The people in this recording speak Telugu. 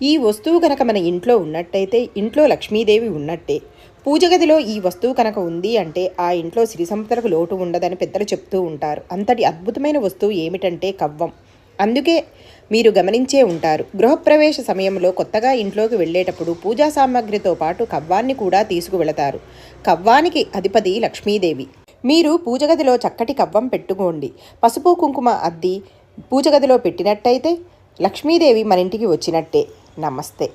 ఈ వస్తువు కనుక మన ఇంట్లో ఉన్నట్టయితే ఇంట్లో లక్ష్మీదేవి ఉన్నట్టే. పూజ గదిలో ఈ వస్తువు కనుక ఉంది అంటే ఆ ఇంట్లో సిరి సంపదలకు లోటు ఉండదని పెద్దలు చెప్తూ ఉంటారు. అంతటి అద్భుతమైన వస్తువు ఏమిటంటే కవ్వం. అందుకే మీరు గమనించే ఉంటారు, గృహప్రవేశ సమయంలో కొత్తగా ఇంట్లోకి వెళ్ళేటప్పుడు పూజా సామాగ్రితో పాటు కవ్వాన్ని కూడా తీసుకువెళతారు. కవ్వానికి అధిపతి లక్ష్మీదేవి. మీరు పూజ గదిలో చక్కటి కవ్వం పెట్టుకోండి. పసుపు కుంకుమ అద్ది పూజ గదిలో పెట్టినట్టయితే లక్ష్మీదేవి మన ఇంటికి వచ్చినట్టే. నమస్తే.